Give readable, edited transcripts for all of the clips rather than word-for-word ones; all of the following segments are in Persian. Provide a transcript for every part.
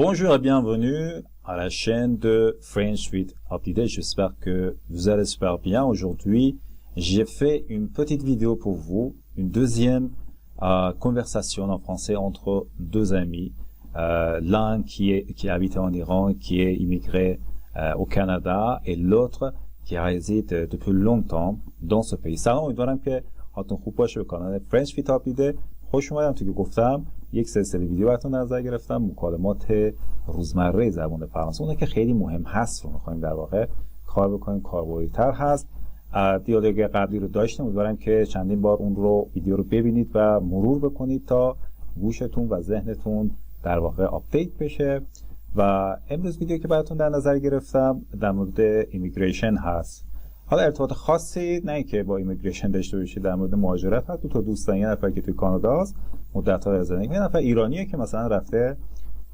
Bonjour et bienvenue à la chaîne de French with Update. J'espère que vous allez super bien. Aujourd'hui, j'ai fait une petite vidéo pour vous, une deuxième conversation en français entre deux amis. L'un qui habite en Iran, qui est immigré au Canada, et l'autre qui réside depuis longtemps dans ce pays. سلام، امیدوارم که حالتون خوب باشه. به کانال French with Update خوش اومدم. تو که گفتم یک سلسله ویدیو براتون نظر گرفتم، مکالمات روزمره زبان فرانسه، اونه که خیلی مهم هست رو می‌خوایم در واقع کار بکنیم، کاربردی‌تر هست. دیالوگ قبلی رو داشتیم، امیدوارم که چندین بار اون رو ویدیو رو ببینید و مرور بکنید تا گوشتون و ذهنتون در واقع آپدیت بشه. و امروز ویدیو که براتون در نظر گرفتم در مورد ایمیگریشن هست. حالا ارتباط خاصی نه که با ایمیگریشن داشته باشید، در مورد مهاجرت هست. دو تا دوستان، یه نفر که توی کانادا است مدت‌ها از زندگی، یه نفر ایرانیه که مثلا رفته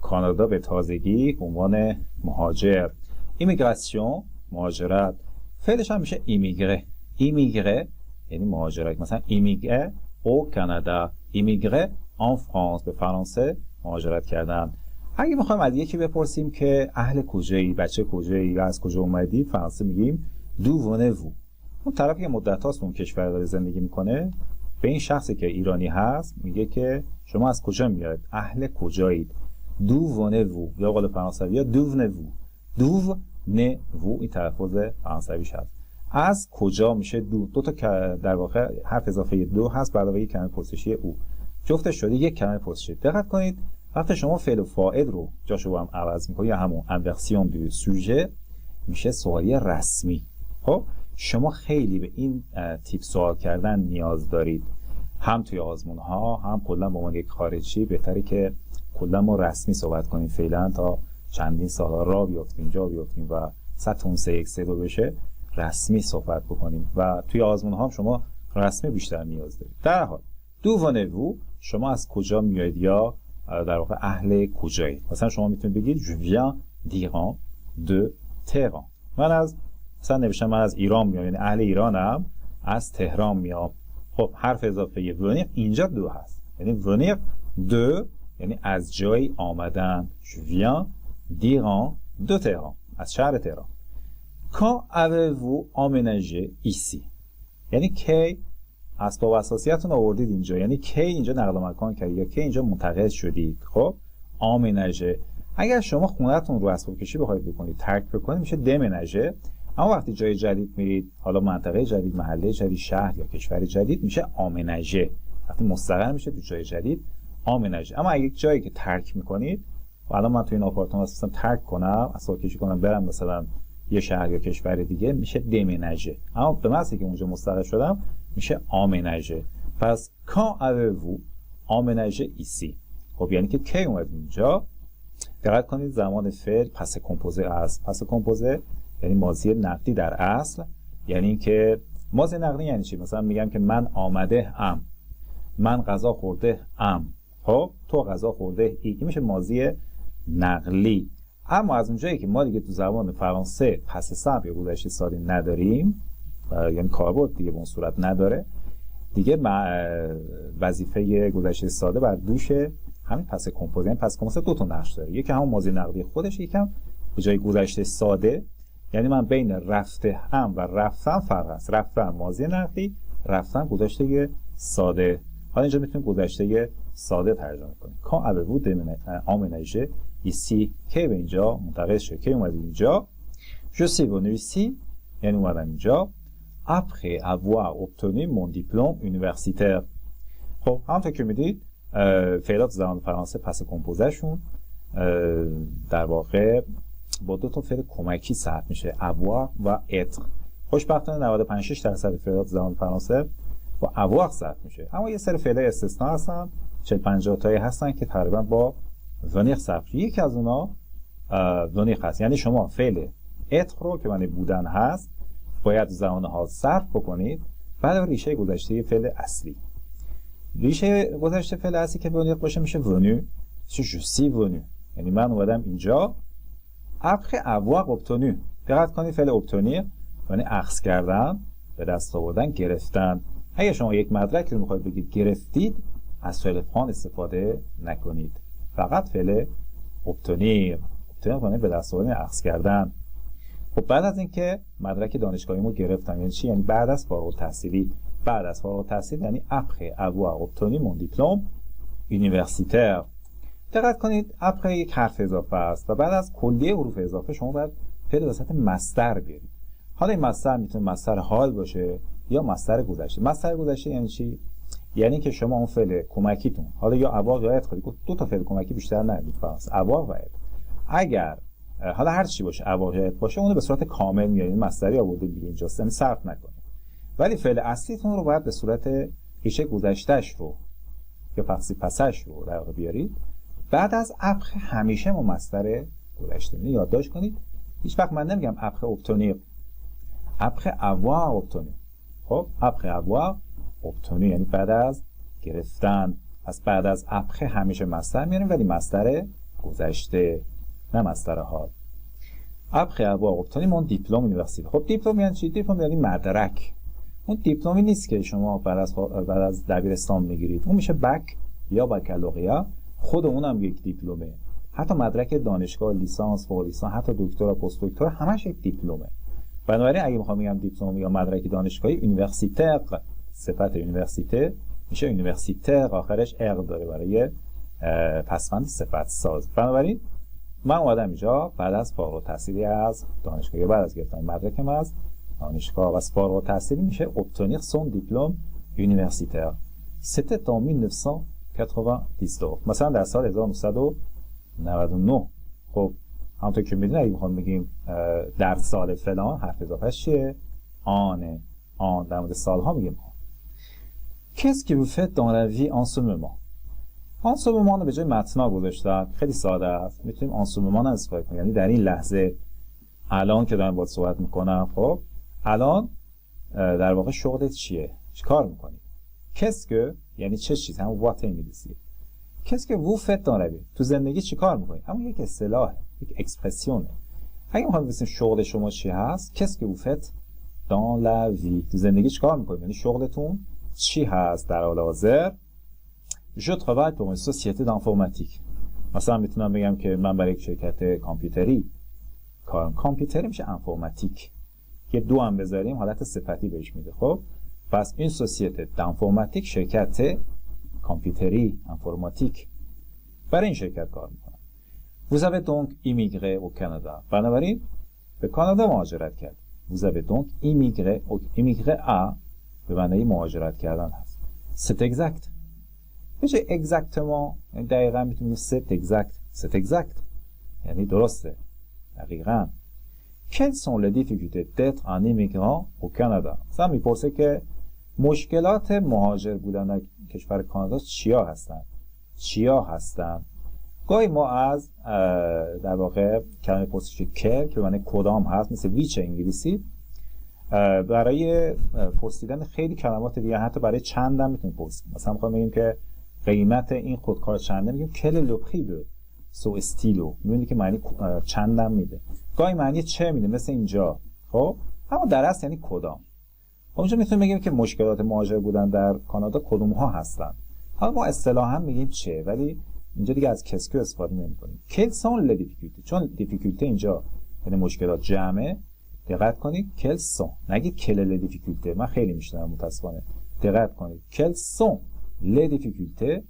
کانادا به تازگی به عنوان مهاجر. ایمیگراسیون، مهاجرت، فعلش هم میشه ایمیگره. ایمیگره یعنی مهاجرت. مثلا ایمیگره او کانادا، ایمیگره آن فرانس، به فرانسه مهاجرت کردن. اگه میخوایم از یکی بپرسیم که اهل کجایی، بچه کجایی یا از کجا اومدی، فرانسه میگیم دو ونوو. اون طرفی که مدت‌هاست اون کشور داره زندگی میکنه، به این شخصی که ایرانی هست میگه که شما از کجا میاد، اهل کجایید. دو ونوو یا قول فرانسوی ها دو ونوو. دو ونوو این تلفظ فرانسویش هست. از کجا میشه دو تا که در واقع حرف اضافه دو هست، بعد یک کلمه پرسشی او، جفتش شده یک کلمه پرسشی. دقت کنید وقتی شما فعل و فاعل رو جاشو هم عوض میکنید، یا همون انورسیون دو سوژه، میشه سوالی رسمی. خب شما خیلی به این تیپ سوال کردن نیاز دارید، هم توی آزمون ها، هم کلا به عنوان یک خارجی بهتره که کلا ما رسمی صحبت کنیم فعلا تا چندین سال راه بیافتیم، جا بیافتیم و سطح 3-1-3 بشه، رسمی صحبت بکنیم و توی آزمون ها هم شما رسمی بیشتر نیاز دارید. در هر حال دو ونوو، شما از کجا میایید یا در واقع اهل کجایید. مثلا شما میتونید بگید je viens d'Iran de Téhéran. مثلا نوشتم من از ایران میام، یعنی اهل ایرانم، از تهران میام. خب حرف اضافه ونیر اینجا دو هست، یعنی ونیر دو یعنی از جایی آمدن. je viens d'Iran de Téhéran، از شهر تهران. quand avez-vous emménagé ici، یعنی کی اسباب اساسیتون آوردید اینجا، یعنی کی اینجا نقل مکان کردید یا کی اینجا منتقل شدید. خب آمنژه، اگر شما خونه‌تون رو اسباب کشی بخواید بکنید، ترک بکنید، میشه دمنژه. اما وقتی جای جدید میرید، حالا منطقه جدید، محله جدید، شهر یا کشور جدید، میشه آمنژه. وقتی مستقر میشه تو جای جدید، آمنژه. اما اگه جایی که ترک میکنید، حالا من تو این آپارتمان هستم ترک کنم، اسباب کشی کنم، برم مثلا یه شهر یا کشور دیگه، میشه دمنژه. اما به محضی که اونجا مستقر شدم میشه آمنژه. پس quand avez-vous emménagé ici، خب یعنی که کی اومدید اینجا. دقت کنید زمان فعل پس کمپوزه است. پس کمپوزه یعنی ماضی نقدی در اصل، یعنی اینکه ماضی نقدی یعنی چی؟ مثلا میگم که من آمده ام، من غذا خورده ام، خب تو غذا خورده ای، این میشه ماضی نقلی. اما از اونجایی که ما دیگه تو زبان فرانسه پس سمپ یا گذشته ساده نداریم، یعنی کاربرد دیگه به اون صورت نداره دیگه، وظیفه گذشته ساده بر دوش همین پس کمپوزه. یعنی پس کمپوزه دو تا نقش داره، یکی همون ماضی نقدی خودش، یکم به جای گذشته ساده. یعنی من بین رفته هم و رفتم فرق است. رفتم ماضی نقدی، رفتم گذشته ساده. حالا اینجا میتونیم گذشته ساده ترجمه کنیم. quand avez-vous emménagé ici، کی به اینجا منتقل شد، کی اومدید اینجا. je suis venu ici، یعنی اومدم اینجا après avoir obtenu mon diplôme universitaire. خب همونطور که میدید فعلات زبان فرانسه پس کمپوزه شون در واقع با دو تا فعل کمکی ثبت میشه، avoir و être. خوشبختانه 95-6% فعلات زبان فرانسه با avoir ثبت میشه. اما یه سری فعل استثنا هستن، 40-50 تایی هستن که تقریبا با venir ثبت. یکی از اونها venir هست، یعنی شما فعل être رو که معنی بودن هست باید زمان حال صرف بکنید، بعد ریشه گذشته فعل اصلی. ریشه گذشته فعل اصلی که venir باشه میشه venu. je suis venu، یعنی من اومدم اینجا. après avoir obtenu، دقت کنید فعل obtenir یعنی اخذ کردن، به دست آوردن، گرفتن. اگه شما یک مدرک رو میخواید بگید گرفتید، از فعل prendre استفاده نکنید، فقط فعل obtenir یعنی به دست آوردن، اخذ کردن. خب بعد از اینکه مدرک دانشگاهیمو گرفتم یعنی چی؟ یعنی بعد از فارغ التحصیلی. بعد از فارغ التحصیل یعنی après avoir obtenu mon diplôme universitaire. دقت کنید après یک حرف اضافه است و بعد از کلیه حروف اضافه شما باید فعل وسط مصدر بیارید. حالا این مصدر میتونه مصدر حال باشه یا مصدر گذشته. مصدر گذشته یعنی چی؟ یعنی که شما اون فعل کمکیتون حالا یا avoir یا être، دو تا فعل کمکی بیشتر نمیدید فقط avoir و être. اگر حالا هر چی باشه avoir یا être باشه اون رو به صورت کامل میارید، مصدری آورده دیگه اینجا یعنی صرف نکنید. ولی فعل اصلیتون رو باید به صورت ریشه گذشته‌اش رو یا پسش رو در واقع بیارید. بعد از après همیشه ما مصدر گذشته می‌بینید. یادداشت کنید. هیچ وقت من نمیگم après obtenir، après avoir obtenu. خب après avoir obtenu یعنی بعد از گرفتن. پس بعد از après همیشه مصدر میاریم ولی مصدر گذشته نه مصدر حال. après avoir obtenu mon diplôme universitaire. خب دیپلم یعنی چی؟ دیپلم یعنی مدرک. اون دیپلمی نیست که شما بعد از دبیرستان میگیرید، اون میشه بک یا بکالوریا. خود اونم یک دیپلمه. حتی مدرک دانشگاه، لیسانس، فوق لیسانس، حتی دکترا، پست دکترا همش یک دیپلمه. بنابراین اگه میخوام بگم دیپلم یا مدرک دانشگاهی یونیورسیتر، صفت یونیورسیته میشه یونیورسیتر، آخرش ار داره برای پسوند صفت ساز. بنابراین من اومدم اینجا بعد از فارغ التحصیلی از دانشگاه یا بعد از گرفتن مدرکم از دانشگاه و از فارغ التحصیلی میشه obtenir son diplôme universitaire. C'était en 1999. مثلا در سال 1999. خب همونطور که میدونید اگه میخوام بگیم در سال فلان حرف اضافهش چیه؟ آنه. آن در مورد سالها میگیم آن. Qu'est-ce que vous faites dans la vie en ce moment? en ce moment رو به جای متنا گذاشتم. خیلی ساده است. میتونیم en ce moment استفاده کنیم. یعنی در این لحظه، الان که دارم باهات صحبت میکنم. خب الان در واقع شغلت چیه؟ چی کار میکنی؟ Qu'est-ce que یعنی چه چیز؟ همون what انگلیسی. Qu'est-ce que vous faites dans la vie؟ تو زندگی چی کار میکنی؟ همون یک اصطلاحه، یک اکسپرسیونه. اگه میخوایم ببینیم شغل شما چی هست، Qu'est-ce que vous faites dans la vie؟ تو زندگی چی کار میکنی؟ یعنی شغلتون چی هست در حال حاضر؟ Je travaille pour une société d'informatique. مثلا میتونم بگم که من برای یک شرکت کامپیوتری کارم. کامپیوتری میشه انفرماتیک. که دو هم بذاریم حالت صفتی بهش میده. خب پس این سوسیته d'informatique شرکت کامپیوتری انفرماتیک برای این شرکت کار میکنم. Vous avez donc immigré au Canada. بنابراین به کانادا مهاجرت کرد. Vous avez donc immigré à به معنای مهاجرت کردن هست. C'est exact. بشه exactement یعنی دقیقا میتونیم c'est exact یعنی درسته دقیقا. Quelles sont les difficultés d'être un immigrant au Canada؟ مثلا میپرسه که مشکلات مهاجر بودن در کشور کانادا چیا هستن؟ گاهی ما از در واقع کلمه پرسش که به معنی کدام هست مثل ویچ انگلیسی برای پرسیدن خیلی کلمات دیگه حتی برای چند هم میتونیم پرسیم. مثلا میخوایم بگیم که قیمت این خودکار چنده، میگیم quel est le prix de ce stylo. میبینید که معنی چندم میده. گاهی معنی چه میده مثل اینجا. خب اما در اصل یعنی کدام. اونجا میتونیم بگیم که مشکلات مهاجر بودن در کانادا کدوم ها هستن. حالا ما اصطلاحا میگیم چه، ولی اینجا دیگه از کسکو استفاده نمی‌کنیم. quelles sont les difficultés؟ چون دیفیکولته اینجا یعنی مشکلات جمعه. دقت کنید quelles sont، نگید quelle est les difficultés. من خیلی میشنوم متاسفانه. دقت کنید quelles sont les difficultés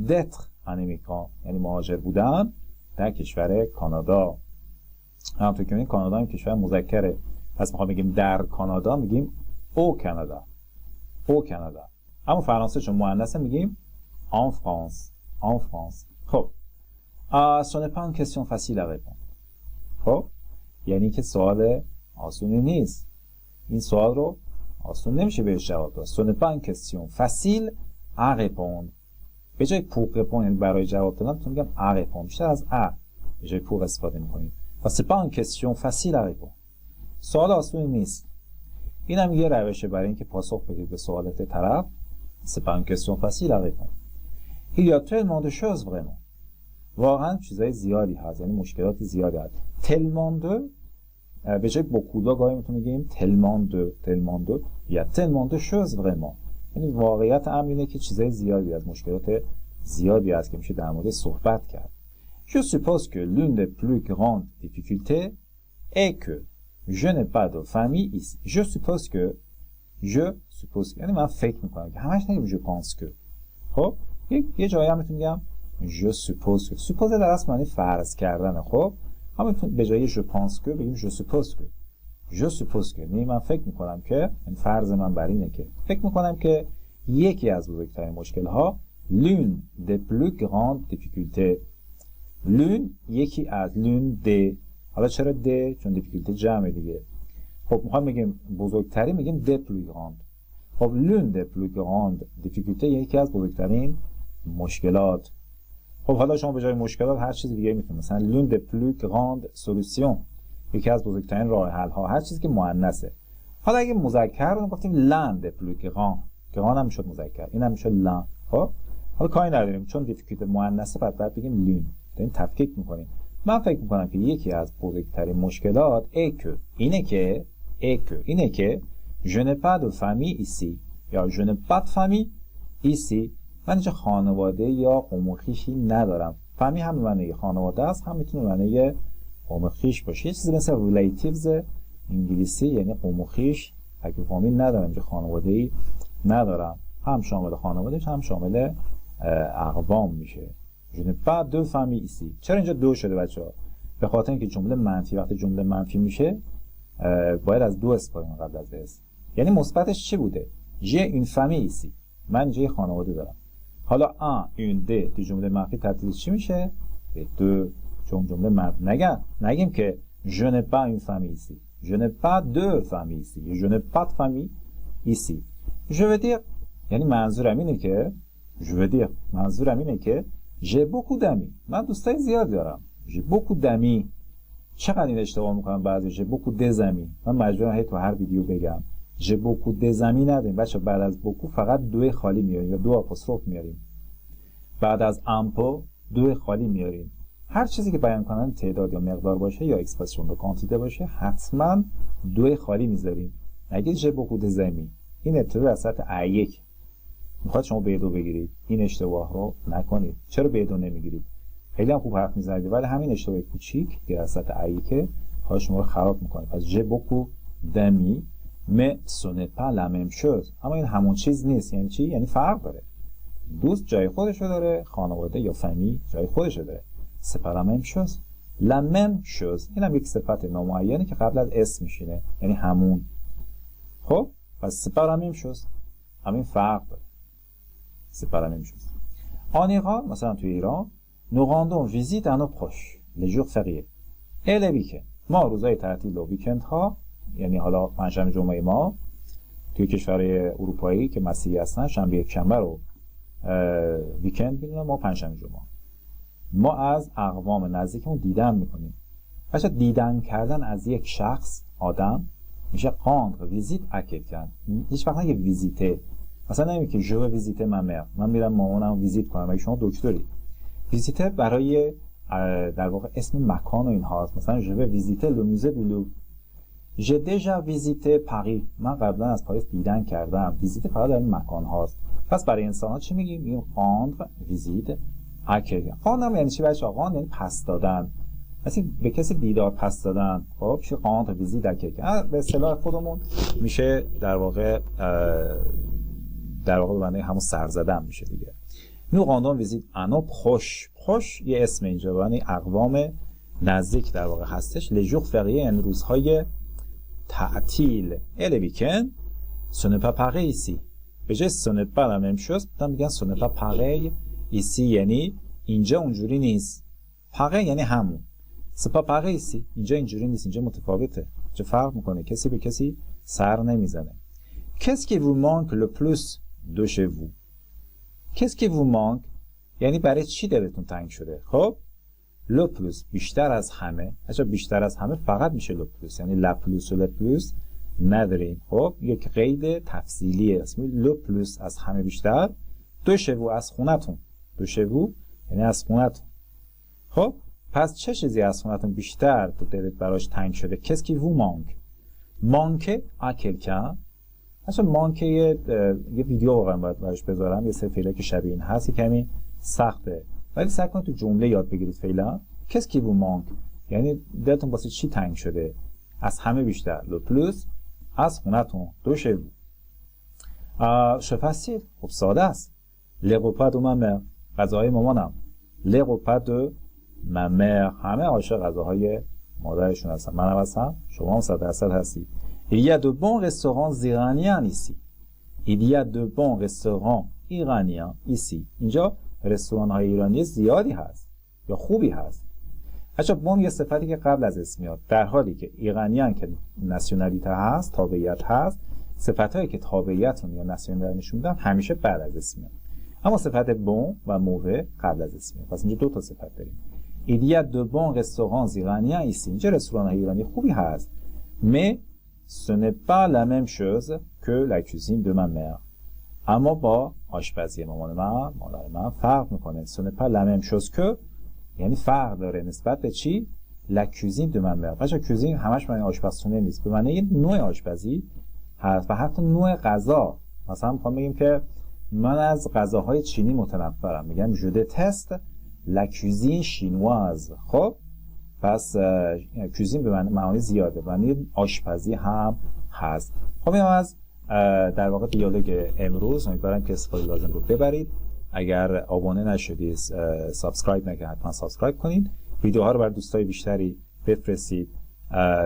d'être un immigrant یعنی مهاجر بودن در کشور کانادا. همونطور که می‌بینید کانادا هم کشور مذکره. پس می‌خوام بگیم در کانادا میگیم au Canada. اما فرانسه چون مؤنثه میگیم en France. خب ce n'est pas une question facile à répondre. خب یعنی که سوال آسونی نیست. این سوال رو آسون نمیشه بهش جواب داد. ce n'est pas une question facile à répondre. به جای pour répondre یعنی برای جواب دادن تو میگم à répondre. بیشتر از à به جای pour استفاده می‌کنیم. پس c'est pas une question facile à répondre. سوال آسونی نیست. این هم یه روشه برای اینکه پاسخ بدید به سوالات طرف. c'est pas une question facile à répondre. il y a tellement de choses vraiment. واقعا چیزای زیادی هست، یعنی مشکلات زیادی هست. tellement de به جای beaucoup de گاهی میتونیم بگیم tellement de il y a tellement de choses vraiment. یعنی واقعیت امر اینه که چیزای زیادی از مشکلات زیادی هست که میشه در مورد صحبت کرد. Je suppose que l'une des plus grandes difficultés est que je n'ai pas de famille ici. Je suppose que یعنی من فکر میکنم که همش نگیم je pense que. خب یه جایی هم میتونم بگم je suppose que. suppose در اصل معنی فرض کردن. خب اما به جای je pense que بگیم je suppose que. je suppose que یعنی من فکر میکنم که، این فرض من بر اینه که فکر میکنم که یکی از بزرگترین مشکل ها l'une des plus grandes difficultés. l'une یکی از l'une des. حالا چرا د؟ چون دیفیکولته جمعه دیگه. خب میخوام بگیم بزرگتری، میگیم د plus grande. خب l'une des plus grandes difficultés یکی از بزرگترین مشکلات. خب حالا شما به جای مشکلات هر چیز دیگه میتونید، مثلا l'une des plus grandes solutions یکی از بزرگترین راه حل ها، هر چیزی که مؤنثه. حالا اگه مذکر رو گفتیم l'un des plus grands، گران هم میشد مذکر، این هم میشد l'un. خب حالا کاری نداریم چون دیفیکولته مؤنثه، بعد بگیم l'une. داریم تفکیک میکنیم. من فکر میکنم که یکی از بزرگترین مشکلات اینه که je n'ai pas de famille ici یا je n'ai pas de famille ici. من اینجا خانواده یا قوم و خویشی ندارم. فامی هم معنی خانواده است، هم میتونه معنی قوم و خویش باشه. یه چیزی مثل relatives انگلیسی، یعنی قوم و خویش. اگه فامیل ندارم، اینجا خانواده‌ای ندارم، هم شامل خانواده هم شامل اقوام میشه. je n'ai pas de famille ici. چرا اینجا دو شده بچه‌ها؟ به خاطر اینکه جمله منفی، وقتی جمله منفی میشه باید از دو استفاده کنیم قبل از اس. یعنی مثبتش چی بوده؟ j'ai une famille ici. من اینجا یه خانواده دارم. حالا un une deux تو جمله منفی تبدیل چی میشه؟ به دو. چون جمله منفی نگیم که je n'ai pas une famille ici. je n'ai pas de famille ici. je n'ai pas de famille ici. je veux dire یعنی منظورم اینه که j'ai beaucoup d'amis. من دوستای زیاد دارم. j'ai beaucoup d'amis. چقدر این اشتباه میکنم بعضی. j'ai beaucoup des amis. من مجبورم تو هر ویدیو بگم j'ai beaucoup des amis نداریم بچه. بعد از beaucoup فقط دو خالی میاریم یا دو آپوستروف میاریم. بعد از un peu دو خالی میاریم. هر چیزی که بیان کنن تعداد یا مقدار باشه یا اکسپرسیون دو کانتیته باشه حتما دو خالی میذاریم. نگید j'ai beaucoup des amis. این ابتدا از سطح A1 میخواد شما B2 بگیرید. این اشتباه رو نکنید. چرا B2 نمیگیرید؟ خیلی هم خوب حرف میزنید ولی همین اشتباه کوچیک که از سطح A1 که حال شما رو خراب میکنه. پس j'ai beaucoup d'amis mais ce n'est pas la même chose. اما این همون چیز نیست. یعنی چی؟ یعنی فرق داره. دوست جای خودشو داره، خانواده یا فامیل جای خودشو داره. c'est pas la même chose. la même chose این هم یک صفت نامعینی که قبل از اسم میشینه، یعنی همون. خب پس c'est pas la même chose. همین فرق داره. c'est pas la même chose. en Iran مثلا تو ایران nous rendons visite à nos proches les jours fériés et les week-ends. ما روزهای تعطیل و ویکند ها، یعنی حالا پنجشنبه جمعه ما توی کشورهای اروپایی که مسیحی هستن شنبه یکشنبه رو ویکند میدونن، ما پنجشنبه جمعه. ما از اقوام نزدیکمون دیدن میکنیم. بچه دیدن کردن از یک شخص آدم میشه rendre visite à quelqu'un. هیچ وقت نگه ویزیته. مثلا نمیگه که je veux visiter ma mère. من میرم مامانم ویزیت کنم. اگه شما دکتری ویزیته برای در واقع اسم مکان و این هاست. مثلا je vais visiter le musée du Louvre. j'ai déjà visité Paris. من قبلا از پاریس دیدن کردم. ویزیت فقط در این مکان هاست. پس برای انسان ها چی میگیم؟ میگیم rendre visite à quelqu'un. rendre یعنی چی بچه؟ rendre یعنی پس دادن. مثلا به کسی دیدار پس دادن. خب چی rendre visite à quelqu'un؟ به اصطلاح خودمون میشه در واقع به معنی همون سر زدن میشه دیگه. nous rendons visite à nos proches. proche یه اسم اینجا یعنی اقوام نزدیک در واقع هستش. les jours fériés یعنی روزهای تعطیل. et les week-ends ce n'est pas pareil ici. به جای ce n'est pas la même chose میگن ce n'est pas pareil ici یعنی اینجا اونجوری نیست. pareil یعنی همون. c'est pas pareil ici. اینجا اینجوری نیست. اینجا متفاوته. اینجا فرق میکنه. کسی به کسی سر نمیزنه. qu'est-ce qui vous manque le plus de chez vous? qu'est-ce qui vous manque یعنی برای چی دلتون تنگ شده؟ خب le plus بیشتر از همه. اچھا بیشتر از همه فقط میشه le plus، یعنی la plus و le plus نداریم. خب یک قید تفصیلیه اسمی le plus از همه بیشتر. de chez vous از خونتون. de chez vous یعنی از خونتون. خب پس چه چیزی از خونتون بیشتر تو دلت براش تنگ شده؟ qu'est-ce qui vous manque؟ manque à quelqu'un. اصلا مانکه یه ویدیو واقعا باید براش بذارم. یه سری فعله که شبیه این هست، کمی سخته ولی سعی کنید تو جمله یاد بگیرید فعلا. Qu'est-ce qui vous manque؟ یعنی دلتون واسه چی تنگ شده؟ از همه بیشتر. Le plus از خونتون. de chez vous. C'est facile. خب ساده است. Les repas de ma mère. غذاهای مامانم. Les repas de ma mère. همه عاشق غذاهای مادرشون هستن. منم هستم. شما هم 100% هستید. Il y a de bons restaurants iraniens ici. Il y a de bons restaurants iraniens ici. اینجا رستوران های ایرانی زیادی هست یا خوبی هست. اچھا بون یه صفتی که قبل از اسم میاد، در حالی که ایرانیان که ناسیونالیته هست، تابعیت هست، صفتایی که تابعیتون یا ناسیونالیته نشون میدن همیشه بعد از اسم میاد. اما صفت بون و موه قبل از اسم میاد. پس اینجا دو تا صفت داریم. Il y a de bons restaurants iraniens ici. اینجا رستوران های ایرانی خوبی هست. Mais ce n'est pas la même chose que la cuisine de ma mère. اما با آشپزی مادر من فرق میکنه. Ce n'est pas la même chose que یعنی فرق داره نسبت به چی؟ La cuisine de ma mère. بچه کوزین همش معنی آشپزخونه نیست، به معنی یه نوع آشپزی هست و حتی نوع غذا. مثلا میخوام بگیم که من از غذاهای چینی متنفرم، میگم je déteste la cuisine chinoise. خب پس کوزین به معنی زیاده، معنی آشپزی هم هست. خب اینم از در واقع دیالوگ امروز. امیدوارم که استفاده لازم رو ببرید. اگر آبونه نشدید، سابسکرایب نکردید، حتما سابسکرایب کنید. ویدیوها رو برای دوستای بیشتری بفرستید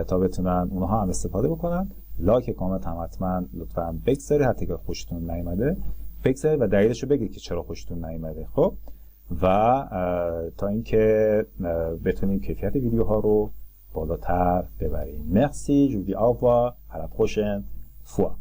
تا بتونن اونها هم استفاده بکنن. لایک، کامنت هم حتما لطفاً بگذارید، حتی که خوشتون نیومده بگذارید و دلیلش رو بگید که چرا خوشتون نیومده. خب و تا اینکه بتونیم کیفیت ویدیوها رو بالاتر ببریم. مرسی، je vous dis au revoir, à la prochaine fois.